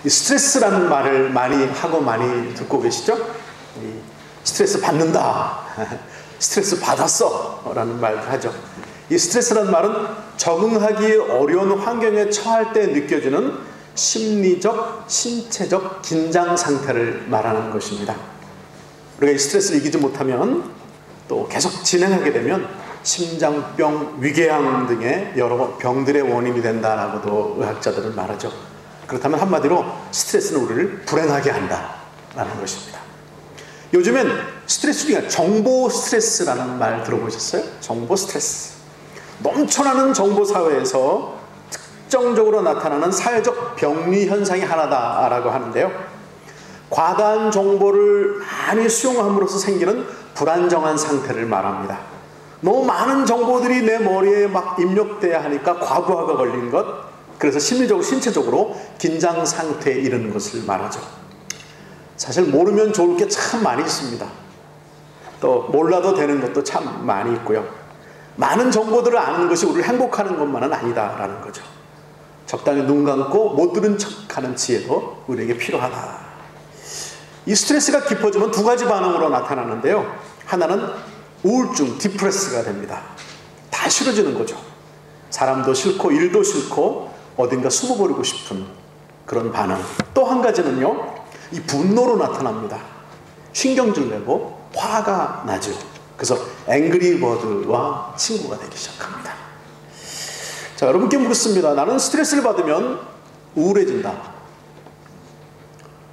이 스트레스라는 말을 많이 하고 많이 듣고 계시죠? 이 스트레스 받는다, 스트레스 받았어 라는 말을 하죠. 이 스트레스라는 말은 적응하기 어려운 환경에 처할 때 느껴지는 심리적, 신체적 긴장 상태를 말하는 것입니다. 우리가 이 스트레스를 이기지 못하면 또 계속 진행하게 되면 심장병, 위궤양 등의 여러 병들의 원인이 된다라고도 의학자들은 말하죠. 그렇다면 한마디로 스트레스는 우리를 불행하게 한다라는 것입니다. 요즘엔 스트레스 중에 정보 스트레스라는 말 들어보셨어요? 정보 스트레스. 넘쳐나는 정보 사회에서 특정적으로 나타나는 사회적 병리 현상이 하나다라고 하는데요. 과다한 정보를 많이 수용함으로써 생기는 불안정한 상태를 말합니다. 너무 많은 정보들이 내 머리에 막 입력돼야 하니까 과부하가 걸린 것, 그래서 심리적으로 신체적으로 긴장 상태에 이르는 것을 말하죠. 사실 모르면 좋을 게 참 많이 있습니다. 또 몰라도 되는 것도 참 많이 있고요. 많은 정보들을 아는 것이 우리를 행복하는 것만은 아니다라는 거죠. 적당히 눈 감고 못 들은 척하는 지혜도 우리에게 필요하다. 이 스트레스가 깊어지면 두 가지 반응으로 나타나는데요. 하나는 우울증, 디프레스가 됩니다. 다 싫어지는 거죠. 사람도 싫고 일도 싫고 어딘가 숨어버리고 싶은 그런 반응. 또 한 가지는요, 이 분노로 나타납니다. 신경질 내고 화가 나죠. 그래서 앵그리버드와 친구가 되기 시작합니다. 자, 여러분께 묻습니다. 나는 스트레스를 받으면 우울해진다.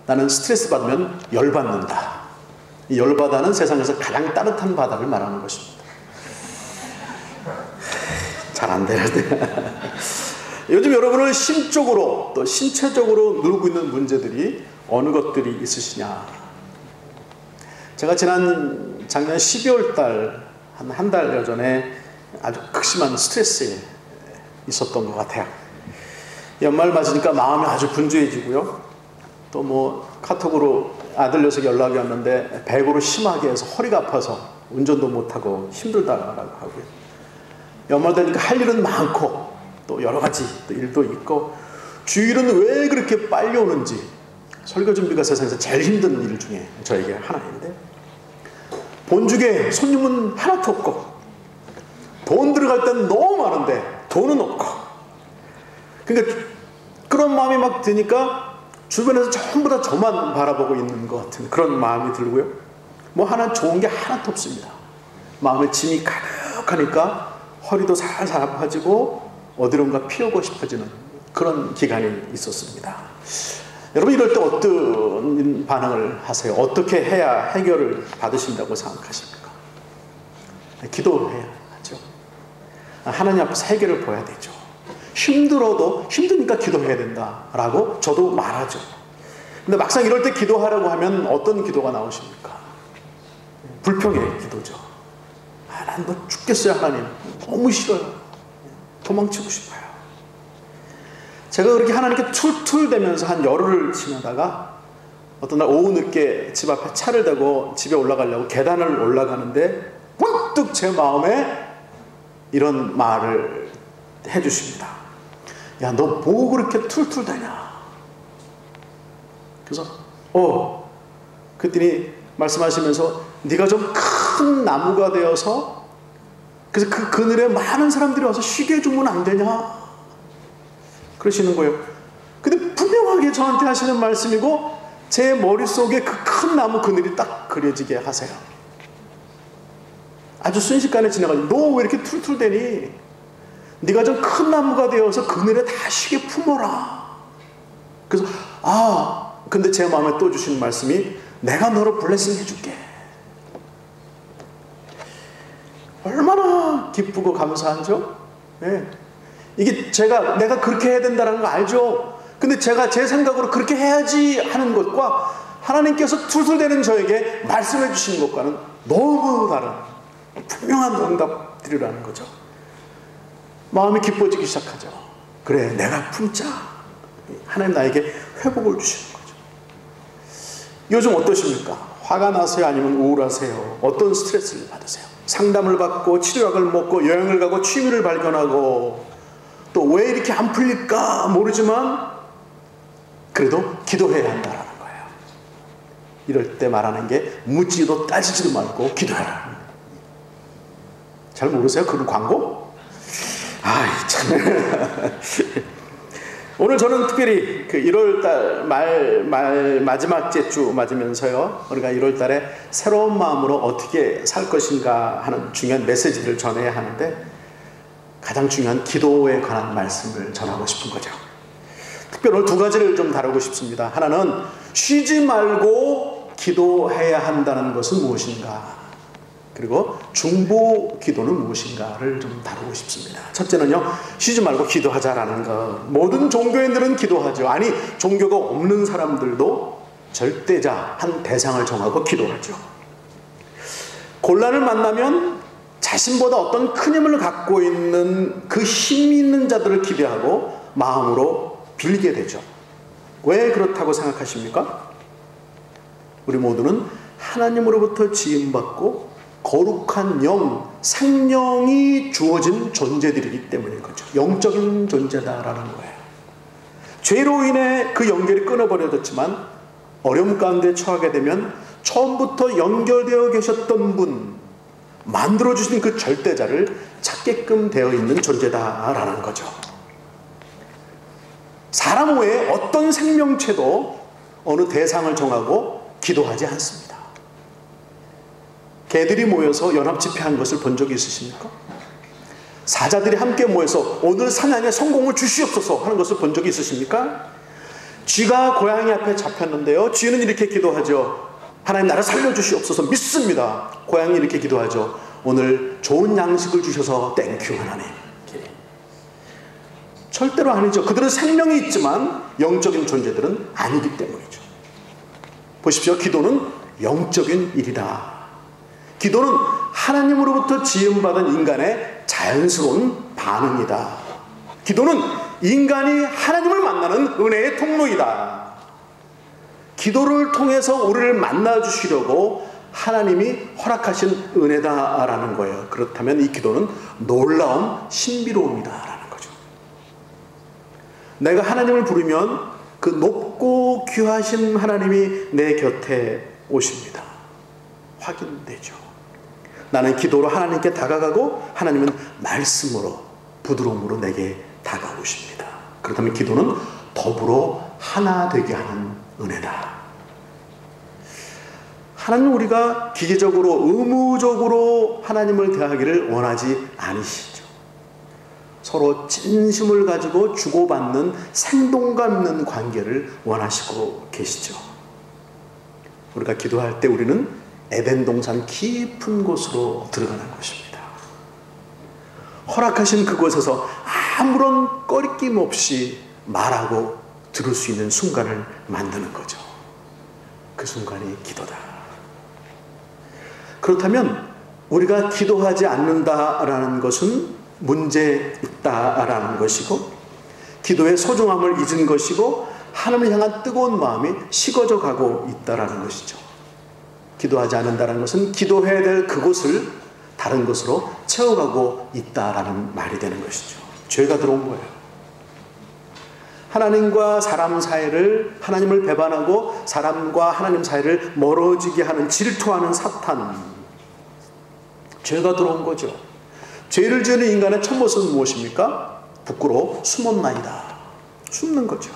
나는 스트레스 받으면 열받는다. 이 열바다는 세상에서 가장 따뜻한 바다를 말하는 것입니다. 잘 안 되는데. 요즘 여러분을 심적으로 또 신체적으로 누르고 있는 문제들이 어느 것들이 있으시냐. 제가 작년 12월 달, 한 달여 전에 아주 극심한 스트레스에 있었던 것 같아요. 연말 맞으니까 마음이 아주 분주해지고요. 또 뭐 카톡으로 아들 녀석이 연락이 왔는데 배구를 심하게 해서 허리가 아파서 운전도 못하고 힘들다라고 하고요. 연말 되니까 할 일은 많고 또 여러 가지 또 일도 있고, 주일은 왜 그렇게 빨리 오는지, 설교 준비가 세상에서 제일 힘든 일 중에 저에게 하나인데, 본죽에 손님은 하나도 없고 돈 들어갈 때는 너무 많은데 돈은 없고, 그러니까 그런 마음이 막 드니까 주변에서 전부 다 저만 바라보고 있는 것 같은 그런 마음이 들고요. 뭐 하나 좋은 게 하나도 없습니다. 마음에 짐이 가득하니까 허리도 살살 아파지고 어디론가 피우고 싶어지는 그런 기간이 있었습니다. 여러분, 이럴 때 어떤 반응을 하세요? 어떻게 해야 해결을 받으신다고 생각하십니까? 기도해야 하죠. 하나님 앞에서 해결을 보여야 되죠. 힘들어도 힘드니까 기도해야 된다라고 저도 말하죠. 근데 막상 이럴 때 기도하라고 하면 어떤 기도가 나오십니까? 불평의 기도죠. 난 뭐 죽겠어요, 하나님. 너무 싫어요. 도망치고 싶어요. 제가 그렇게 하나님께 툴툴대면서 한 열흘을 지나다가 어떤 날 오후 늦게 집 앞에 차를 대고 집에 올라가려고 계단을 올라가는데 문득 제 마음에 이런 말을 해주십니다. 야, 너 뭐 그렇게 툴툴대냐? 그래서 그랬더니 말씀하시면서 네가 좀 큰 나무가 되어서 그래서 그 그늘에 많은 사람들이 와서 쉬게 해주면 안 되냐? 그러시는 거예요. 근데 분명하게 저한테 하시는 말씀이고 제 머릿속에 그 큰 나무 그늘이 딱 그려지게 하세요. 아주 순식간에 지나가지고 너 왜 이렇게 툴툴대니? 네가 좀 큰 나무가 되어서 그늘에 다 쉬게 품어라. 그래서 근데 제 마음에 또 주신 말씀이 내가 너를 블레싱 해줄게. 얼마나 기쁘고 감사하죠? 네. 이게 내가 그렇게 해야 된다는 거 알죠? 근데 제가 제 생각으로 그렇게 해야지 하는 것과 하나님께서 툴툴대는 저에게 말씀해 주시는 것과는 너무 다른 분명한 응답들이라는 거죠. 마음이 기뻐지기 시작하죠. 그래, 내가 품자. 하나님 나에게 회복을 주시는 거죠. 요즘 어떠십니까? 화가 나세요? 아니면 우울하세요? 어떤 스트레스를 받으세요? 상담을 받고 치료약을 먹고 여행을 가고 취미를 발견하고 또 왜 이렇게 안 풀릴까 모르지만 그래도 기도해야 한다라는 거예요. 이럴 때 말하는 게 묻지도 따지지도 말고 기도해라. 잘 모르세요? 그런 광고? 아이 참. 오늘 저는 특별히 그 1월달 마지막 주 맞으면서요, 우리가 1월달에 새로운 마음으로 어떻게 살 것인가 하는 중요한 메시지를 전해야 하는데, 가장 중요한 기도에 관한 말씀을 전하고 싶은 거죠. 특별히 오늘 두 가지를 좀 다루고 싶습니다. 하나는 쉬지 말고 기도해야 한다는 것은 무엇인가, 그리고 중보 기도는 무엇인가를 좀 다루고 싶습니다. 첫째는요, 쉬지 말고 기도하자라는 것. 모든 종교인들은 기도하죠. 아니, 종교가 없는 사람들도 절대자 한 대상을 정하고 기도하죠. 곤란을 만나면 자신보다 어떤 큰 힘을 갖고 있는 그 힘 있는 자들을 기대하고 마음으로 빌게 되죠. 왜 그렇다고 생각하십니까? 우리 모두는 하나님으로부터 지음받고 거룩한 영, 생명이 주어진 존재들이기 때문인 거죠. 영적인 존재다라는 거예요. 죄로 인해 그 연결이 끊어버려졌지만 어려움 가운데 처하게 되면 처음부터 연결되어 계셨던 분, 만들어주신 그 절대자를 찾게끔 되어 있는 존재다라는 거죠. 사람 외에 어떤 생명체도 어느 대상을 정하고 기도하지 않습니다. 개들이 모여서 연합집회한 것을 본 적이 있으십니까? 사자들이 함께 모여서 오늘 사냥에 성공을 주시옵소서 하는 것을 본 적이 있으십니까? 쥐가 고양이 앞에 잡혔는데요, 쥐는 이렇게 기도하죠. 하나님 나를 살려주시옵소서. 믿습니다. 고양이 이렇게 기도하죠. 오늘 좋은 양식을 주셔서 땡큐 하나님. 절대로 아니죠. 그들은 생명이 있지만 영적인 존재들은 아니기 때문이죠. 보십시오. 기도는 영적인 일이다. 기도는 하나님으로부터 지음받은 인간의 자연스러운 반응이다. 기도는 인간이 하나님을 만나는 은혜의 통로이다. 기도를 통해서 우리를 만나주시려고 하나님이 허락하신 은혜다라는 거예요. 그렇다면 이 기도는 놀라운 신비로움이다라는 거죠. 내가 하나님을 부르면 그 높고 귀하신 하나님이 내 곁에 오십니다. 확인되죠. 나는 기도로 하나님께 다가가고 하나님은 말씀으로 부드러움으로 내게 다가오십니다. 그렇다면 기도는 더불어 하나 되게 하는 은혜다. 하나님은 우리가 기계적으로 의무적으로 하나님을 대하기를 원하지 않으시죠. 서로 진심을 가지고 주고받는 생동감 있는 관계를 원하시고 계시죠. 우리가 기도할 때 우리는 에덴 동산 깊은 곳으로 들어가는 것입니다. 허락하신 그곳에서 아무런 꺼리낌 없이 말하고 들을 수 있는 순간을 만드는 거죠. 그 순간이 기도다. 그렇다면 우리가 기도하지 않는다라는 것은 문제 있다라는 것이고, 기도의 소중함을 잊은 것이고, 하나님을 향한 뜨거운 마음이 식어져 가고 있다라는 것이죠. 기도하지 않는다는 것은 기도해야 될 그곳을 다른 것으로 채워가고 있다라는 말이 되는 것이죠. 죄가 들어온 거예요. 하나님과 사람 사이를, 하나님을 배반하고 사람과 하나님 사이를 멀어지게 하는, 질투하는 사탄, 죄가 들어온 거죠. 죄를 지은 인간의 첫 모습은 무엇입니까? 부끄러워 숨었나이다. 숨는 거죠.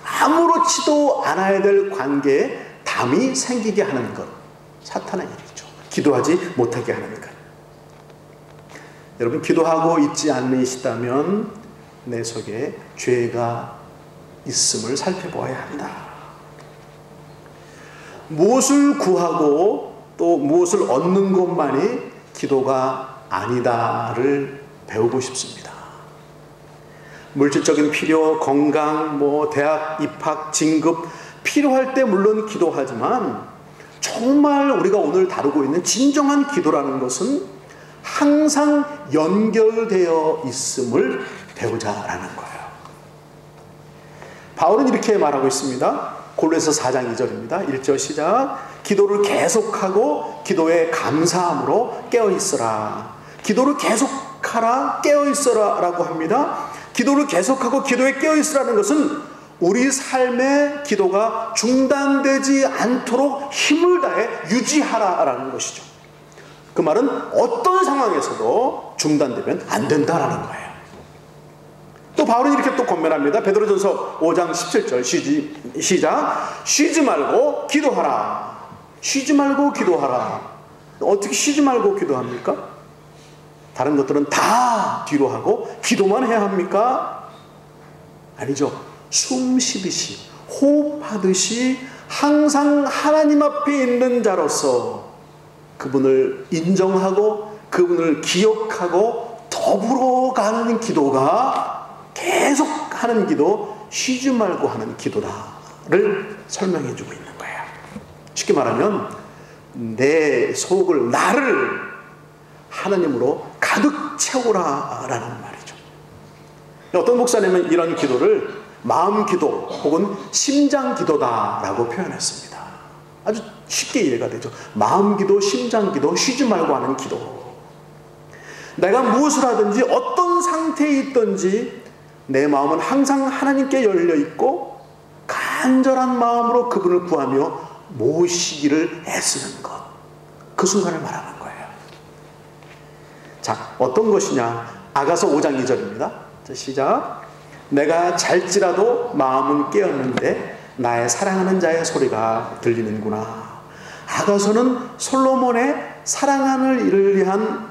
아무렇지도 않아야 될 관계에 담이 생기게 하는 것, 사탄의 일이죠. 기도하지 못하게 하는 것. 여러분, 기도하고 있지 않으시다면 내 속에 죄가 있음을 살펴보아야 한다. 무엇을 구하고 또 무엇을 얻는 것만이 기도가 아니다를 배우고 싶습니다. 물질적인 필요, 건강, 대학 입학, 진급 필요할 때 물론 기도하지만, 정말 우리가 오늘 다루고 있는 진정한 기도라는 것은 항상 연결되어 있음을 배우자라는 거예요. 바울은 이렇게 말하고 있습니다. 골로새서 4장 2절입니다. 1절 시작. 기도를 계속하고 기도에 감사함으로 깨어있어라. 기도를 계속하라, 깨어있어라 라고 합니다. 기도를 계속하고 기도에 깨어있으라는 것은 우리 삶의 기도가 중단되지 않도록 힘을 다해 유지하라라는 것이죠. 그 말은 어떤 상황에서도 중단되면 안 된다라는 거예요. 또 바울은 이렇게 또 권면합니다. 베드로전서 5장 17절 시작. 쉬지 말고 기도하라. 쉬지 말고 기도하라. 어떻게 쉬지 말고 기도합니까? 다른 것들은 다 뒤로 하고 기도만 해야 합니까? 아니죠. 숨 쉬듯이 호흡하듯이 항상 하나님 앞에 있는 자로서 그분을 인정하고 그분을 기억하고 더불어 가는 기도가 계속 하는 기도, 쉬지 말고 하는 기도다를 설명해 주고 있는 거예요. 쉽게 말하면 내 속을, 나를 하나님으로 가득 채우라라는 말이죠. 어떤 목사님은 이런 기도를 마음 기도 혹은 심장 기도다라고 표현했습니다. 아주 쉽게 이해가 되죠. 마음 기도, 심장 기도, 쉬지 말고 하는 기도. 내가 무엇을 하든지 어떤 상태에 있든지 내 마음은 항상 하나님께 열려 있고 간절한 마음으로 그분을 구하며 모시기를 애쓰는 것. 그 순간을 말하는 거예요. 자, 어떤 것이냐? 아가서 5장 2절입니다. 자, 시작. 내가 잘지라도 마음은 깨었는데 나의 사랑하는 자의 소리가 들리는구나. 아가서는 솔로몬의 사랑하는 이를 위한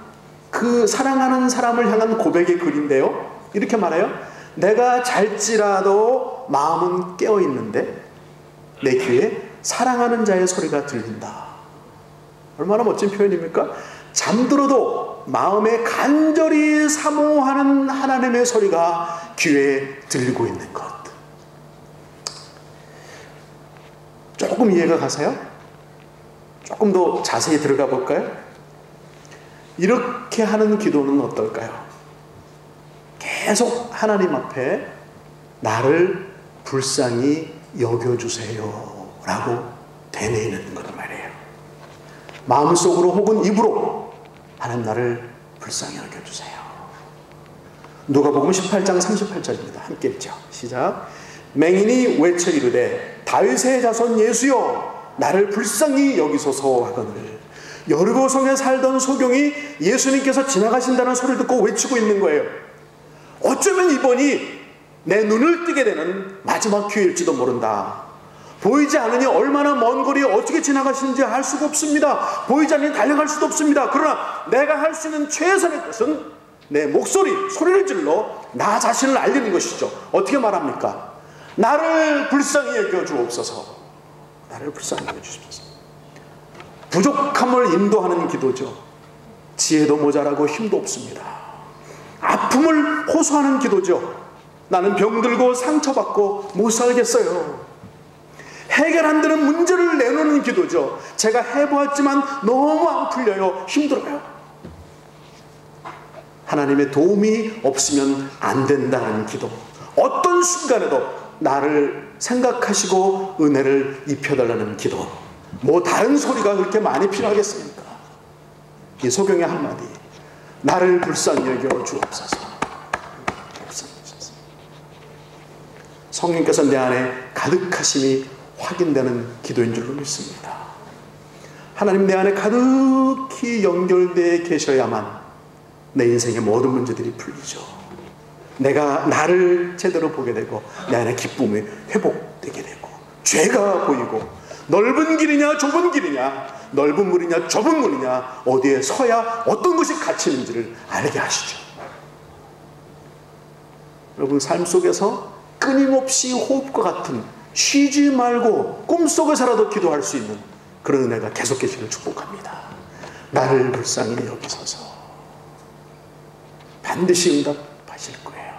그 사랑하는 사람을 향한 고백의 글인데요. 이렇게 말해요. 내가 잘지라도 마음은 깨어있는데 내 귀에 사랑하는 자의 소리가 들린다. 얼마나 멋진 표현입니까? 잠들어도 마음에 간절히 사모하는 하나님의 소리가 귀에 들리고 있는 것. 조금 이해가 가세요? 조금 더 자세히 들어가 볼까요? 이렇게 하는 기도는 어떨까요? 계속 하나님 앞에 나를 불쌍히 여겨주세요 라고 되뇌이는 것 말이에요. 마음속으로 혹은 입으로 하나님 나를 불쌍히 여겨주세요. 누가복음 18장 38절입니다. 함께 읽죠. 시작. 맹인이 외쳐 이르되 다윗의 자손 예수여 나를 불쌍히 여기소서 하거늘. 여리고성에 살던 소경이 예수님께서 지나가신다는 소리를 듣고 외치고 있는 거예요. 어쩌면 이번이 내 눈을 뜨게 되는 마지막 기회일지도 모른다. 보이지 않으니 얼마나 먼 거리에 어떻게 지나가시는지 알 수가 없습니다. 보이지 않으니 달려갈 수도 없습니다. 그러나 내가 할 수 있는 최선의 것은 내 소리를 질러 나 자신을 알리는 것이죠. 어떻게 말합니까? 나를 불쌍히 여겨 주옵소서. 나를 불쌍히 여겨 주옵소서. 부족함을 인도하는 기도죠. 지혜도 모자라고 힘도 없습니다. 아픔을 호소하는 기도죠. 나는 병들고 상처받고 못 살겠어요. 해결 안 되는 문제를 내놓는 기도죠. 제가 해보았지만 너무 안 풀려요. 힘들어요. 하나님의 도움이 없으면 안 된다는 기도. 어떤 순간에도 나를 생각하시고 은혜를 입혀달라는 기도. 뭐 다른 소리가 그렇게 많이 필요하겠습니까? 이 소경의 한마디. 나를 불쌍히 여겨 주옵소서. 성령께서 내 안에 가득하심이 확인되는 기도인 줄로 믿습니다. 하나님 내 안에 가득히 연결되어 계셔야만 내 인생의 모든 문제들이 풀리죠. 내가 나를 제대로 보게 되고 내 안에 기쁨이 회복되게 되고 죄가 보이고 넓은 길이냐 좁은 길이냐 넓은 물이냐 좁은 물이냐 어디에 서야 어떤 것이 갇히는지를 알게 하시죠. 여러분 삶 속에서 끊임없이 호흡과 같은 쉬지 말고 꿈속에서라도 기도할 수 있는 그런 은혜가 계속 계시기를 축복합니다. 나를 불쌍히 여기소서. 반드시 응답하실 거예요.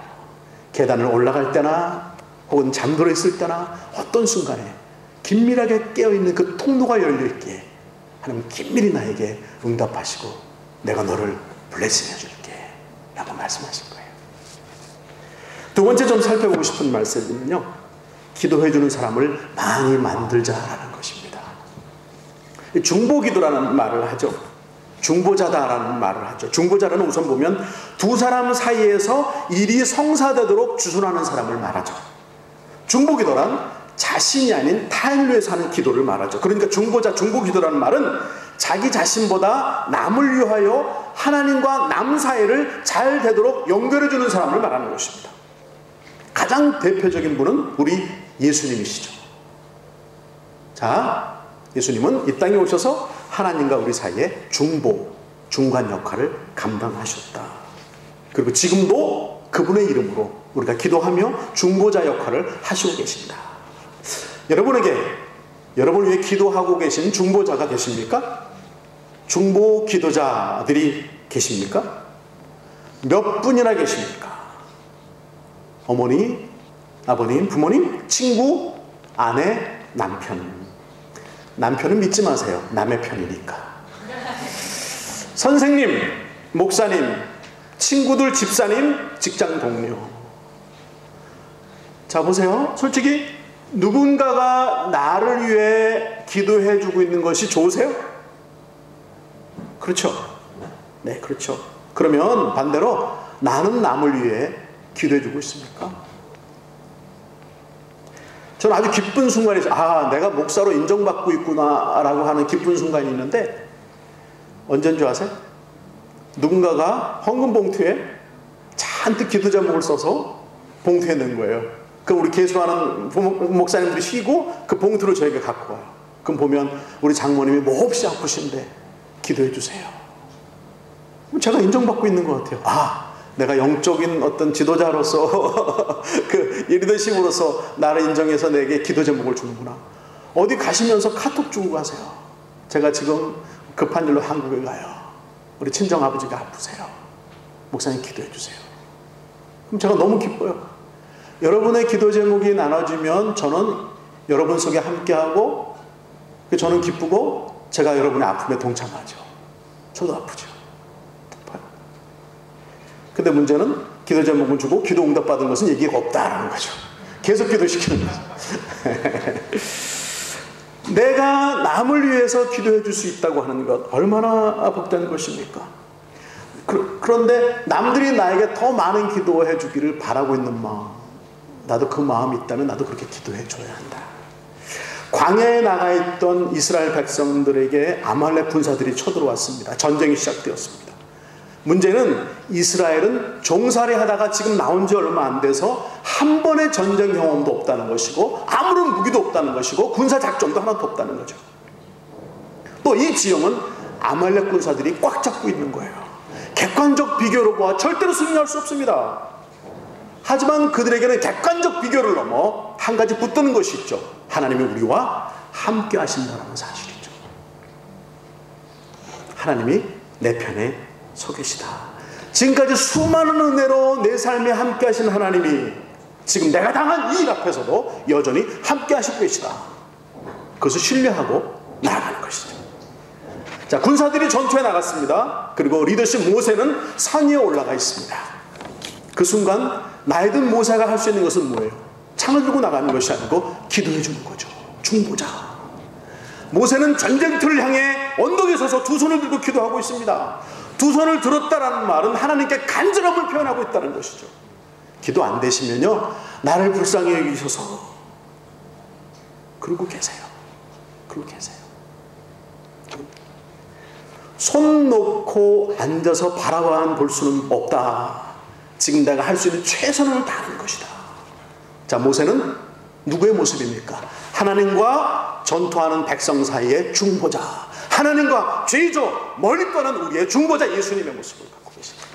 계단을 올라갈 때나 혹은 잠들어 있을 때나 어떤 순간에 긴밀하게 깨어있는 그 통로가 열려있기에 하나님 긴밀히 나에게 응답하시고 내가 너를 블레싱 해줄게 라고 말씀하신 거예요. 두 번째 좀 살펴보고 싶은 말씀은요, 기도해주는 사람을 많이 만들자라는 것입니다. 중보기도라는 말을 하죠. 중보자다라는 말을 하죠. 중보자라는 우선 보면 두 사람 사이에서 일이 성사되도록 주선하는 사람을 말하죠. 중보기도란 자신이 아닌 타인을 위해서 하는 기도를 말하죠. 그러니까 중보기도라는 말은 자기 자신보다 남을 위하여 하나님과 남 사이를 잘 되도록 연결해 주는 사람을 말하는 것입니다. 가장 대표적인 분은 우리 예수님이시죠. 자, 예수님은 이 땅에 오셔서 하나님과 우리 사이에 중간 역할을 감당하셨다. 그리고 지금도 그분의 이름으로 우리가 기도하며 중보자 역할을 하시고 계십니다. 여러분 위해 기도하고 계신 중보자가 계십니까? 중보 기도자들이 계십니까? 몇 분이나 계십니까? 어머니, 아버님, 부모님, 친구, 아내, 남편. 남편은 믿지 마세요. 남의 편이니까. 선생님, 목사님, 친구들, 집사님, 직장 동료. 자, 보세요. 솔직히 누군가가 나를 위해 기도해 주고 있는 것이 좋으세요? 그렇죠. 네, 그렇죠. 그러면 반대로 나는 남을 위해 기도해 주고 있습니까? 저는 아주 기쁜 순간이 있어요. 내가 목사로 인정받고 있구나 라고 하는 기쁜 순간이 있는데, 언제인 줄 아세요? 누군가가 헌금 봉투에 잔뜩 기도 제목을 써서 봉투에 넣은 거예요. 그럼 우리 개수하는 목사님들이 쉬고 그 봉투를 저에게 갖고 와요. 그럼 보면 우리 장모님이 몹시 아프신데 기도해 주세요. 제가 인정받고 있는 것 같아요. 내가 영적인 어떤 지도자로서 그 리더십으로서 나를 인정해서 내게 기도 제목을 주는구나. 어디 가시면서 카톡 주고 가세요. 제가 지금 급한 일로 한국에 가요. 우리 친정아버지가 아프세요. 목사님 기도해 주세요. 그럼 제가 너무 기뻐요. 여러분의 기도 제목이 나눠지면 저는 여러분 속에 함께하고 저는 기쁘고 제가 여러분의 아픔에 동참하죠. 저도 아프죠. 근데 문제는 기도 제목을 주고 기도 응답 받은 것은 얘기가 없다라는 거죠. 계속 기도시키는 거죠. 내가 남을 위해서 기도해 줄 수 있다고 하는 것 얼마나 복된 것입니까? 그런데 남들이 나에게 더 많은 기도해 주기를 바라고 있는 마음, 나도 그 마음이 있다면 나도 그렇게 기도해 줘야 한다. 광야에 나가 있던 이스라엘 백성들에게 아말렉 군사들이 쳐들어왔습니다. 전쟁이 시작되었습니다. 문제는 이스라엘은 종살이 하다가 지금 나온 지 얼마 안 돼서 한 번의 전쟁 경험도 없다는 것이고 아무런 무기도 없다는 것이고 군사 작전도 하나도 없다는 거죠. 또 이 지형은 아말렉 군사들이 꽉 잡고 있는 거예요. 객관적 비교로 보아 절대로 승리할 수 없습니다. 하지만 그들에게는 객관적 비교를 넘어 한 가지 붙드는 것이 있죠. 하나님이 우리와 함께 하신다는 사실이죠. 하나님이 내 편에 서 계시다. 지금까지 수많은 은혜로 내 삶에 함께 하신 하나님이 지금 내가 당한 이 일 앞에서도 여전히 함께 하시고 계시다. 그것을 신뢰하고 나아가는 것이죠. 자, 군사들이 전투에 나갔습니다. 그리고 리더십 모세는 산 위에 올라가 있습니다. 그 순간 나이 든 모세가 할 수 있는 것은 뭐예요? 창을 들고 나가는 것이 아니고 기도해 주는 거죠. 중보자. 모세는 전쟁터를 향해 언덕에 서서 두 손을 들고 기도하고 있습니다. 두 손을 들었다라는 말은 하나님께 간절함을 표현하고 있다는 것이죠. 기도 안 되시면요, 나를 불쌍히 여기셔서 그러고 계세요. 그러고 계세요. 손 놓고 앉아서 바라만 볼 수는 없다. 지금 내가 할 수 있는 최선을 다하는 것이다. 자, 모세는 누구의 모습입니까? 하나님과 전투하는 백성 사이의 중보자, 하나님과 죄죠 멀리 떠난 우리의 중보자 예수님의 모습을 갖고 계십니다.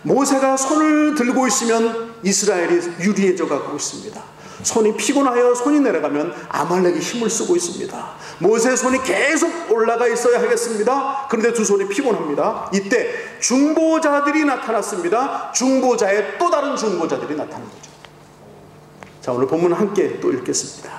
모세가 손을 들고 있으면 이스라엘이 유리해져 가고 있습니다. 손이 피곤하여 손이 내려가면 아말렉이 힘을 쓰고 있습니다. 모세의 손이 계속 올라가 있어야 하겠습니다. 그런데 두 손이 피곤합니다. 이때 중보자들이 나타났습니다. 중보자의 또 다른 중보자들이 나타난 거죠. 자, 오늘 본문 함께 또 읽겠습니다.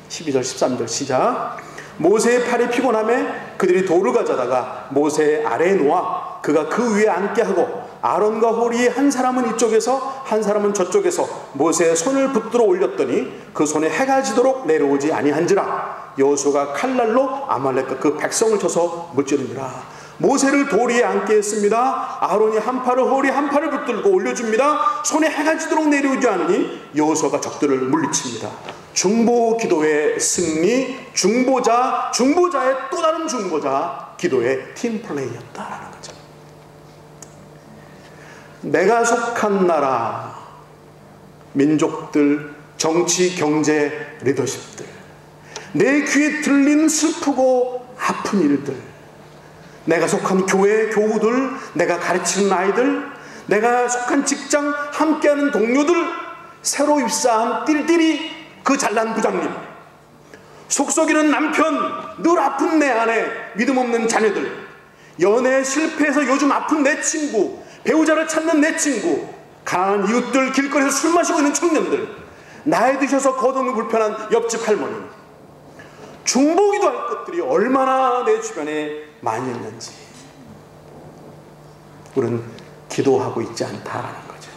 12절 13절 시작. 모세의 팔이 피곤함에 그들이 돌을 가져다가 모세의 아래에 놓아 그가 그 위에 앉게 하고 아론과 홀이 한 사람은 이쪽에서 한 사람은 저쪽에서 모세의 손을 붙들어 올렸더니 그 손에 해가 지도록 내려오지 아니한지라. 여호수아가 칼날로 아말렉과 그 백성을 쳐서 무찌르니라. 모세를 돌 위에 앉게 했습니다. 아론이 한 팔을 허리 한 팔을 붙들고 올려줍니다. 손에 해가 지도록 내려오지 않으니 여호수아가 적들을 물리칩니다. 중보 기도의 승리, 중보자의 또 다른 중보자, 기도의 팀플레이였다라는 거죠. 내가 속한 나라, 민족들, 정치, 경제, 리더십들, 내 귀에 들린 슬프고 아픈 일들, 내가 속한 교회, 교우들, 내가 가르치는 아이들, 내가 속한 직장, 함께하는 동료들, 새로 입사한 띨띨이 그 잘난 부장님, 속썩이는 남편, 늘 아픈 내 아내, 믿음 없는 자녀들, 연애 실패해서 요즘 아픈 내 친구, 배우자를 찾는 내 친구, 가난한 이웃들, 길거리에서 술 마시고 있는 청년들, 나이 드셔서 걷어놓는 불편한 옆집 할머니, 중보기도 할 것들이 얼마나 내 주변에 많이 있는지 우리는 기도하고 있지 않다라는 거죠.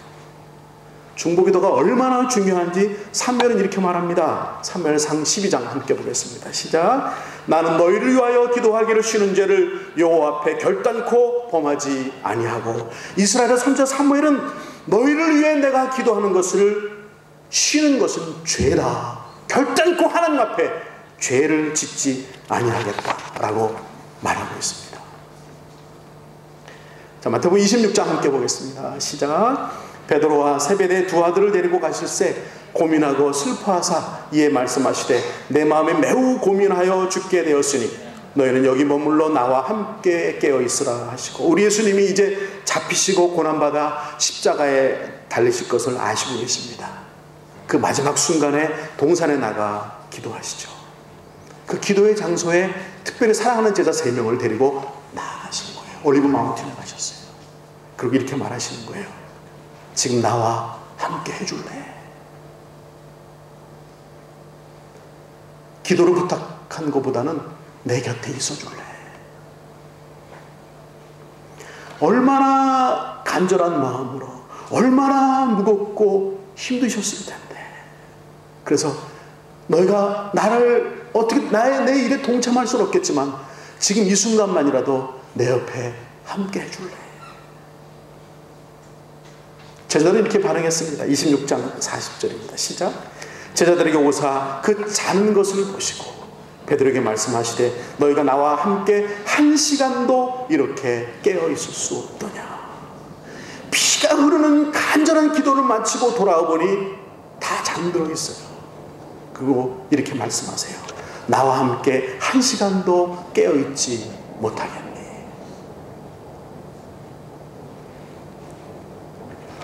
중보기도가 얼마나 중요한지 사무엘은 이렇게 말합니다. 사무엘상 12장 함께 보겠습니다. 시작. 나는 너희를 위하여 기도하기를 쉬는 죄를 여호와 앞에 결단코 범하지 아니하고, 이스라엘의 선지자 사무엘은 너희를 위해 내가 기도하는 것을 쉬는 것은 죄다, 결단코 하나님 앞에 죄를 짓지 아니하겠다라고 말하고 있습니다. 자, 마태복음 26장 함께 보겠습니다. 시작. 베드로와 세베대의 두 아들을 데리고 가실새 고민하고 슬퍼하사 이에 말씀하시되 내 마음에 매우 고민하여 죽게 되었으니 너희는 여기 머물러 나와 함께 깨어 있으라 하시고, 우리 예수님이 이제 잡히시고 고난받아 십자가에 달리실 것을 아시고 계십니다. 그 마지막 순간에 동산에 나가 기도하시죠. 그 기도의 장소에 특별히 사랑하는 제자 3명을 데리고 나가신 거예요. 올리브 마운틴에 가셨어요. 그리고 이렇게 말하시는 거예요. 지금 나와 함께 해줄래? 기도를 부탁한 것보다는 내 곁에 있어줄래? 얼마나 간절한 마음으로, 얼마나 무겁고 힘드셨을 텐데. 그래서 너희가 나를 어떻게 내 일에 동참할 수는 없겠지만 지금 이 순간만이라도 내 옆에 함께 해줄래? 제자들은 이렇게 반응했습니다. 26장 40절입니다. 시작. 제자들에게 오사 그 자는 것을 보시고 베드로에게 말씀하시되 너희가 나와 함께 1시간도 이렇게 깨어 있을 수 없더냐. 피가 흐르는 간절한 기도를 마치고 돌아와 보니 다 잠들어 있어요. 그리고 이렇게 말씀하세요. 나와 함께 1시간도 깨어 있지 못하겠니?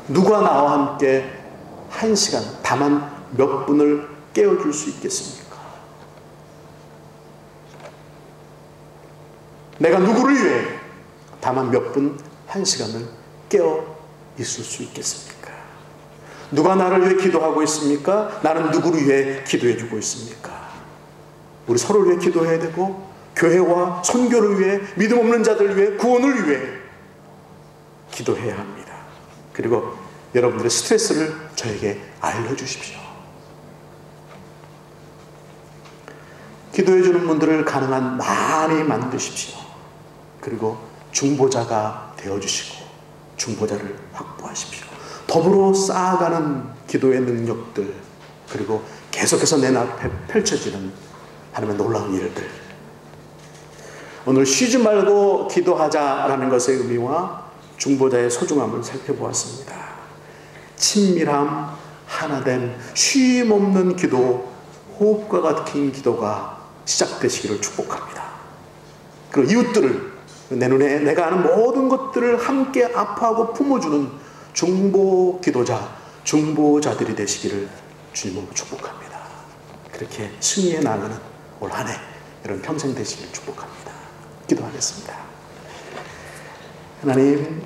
누가 나와 함께 1시간, 다만 몇 분을 깨워줄 수 있겠습니까? 내가 누구를 위해 다만 몇 분, 1시간을 깨어 있을 수 있겠습니까? 누가 나를 위해 기도하고 있습니까? 나는 누구를 위해 기도해 주고 있습니까? 우리 서로를 위해 기도해야 되고, 교회와 선교를 위해, 믿음 없는 자들을 위해, 구원을 위해 기도해야 합니다. 그리고 여러분들의 스트레스를 저에게 알려주십시오. 기도해 주는 분들을 가능한 많이 만드십시오. 그리고 중보자가 되어주시고 중보자를 확보하십시오. 더불어 쌓아가는 기도의 능력들, 그리고 계속해서 내 앞에 펼쳐지는 하나님의 놀라운 일들, 오늘 쉬지 말고 기도하자라는 것의 의미와 중보자의 소중함을 살펴보았습니다. 친밀함, 하나됨, 쉼없는 기도, 호흡과 같은 기도가 시작되시기를 축복합니다. 그리고 이웃들을, 내 눈에 내가 아는 모든 것들을 함께 아파하고 품어주는 중보 기도자, 중보자들이 되시기를 주님으로 축복합니다. 그렇게 승리해 나가는 올 한 해 여러분 평생 되시기를 축복합니다. 기도하겠습니다. 하나님,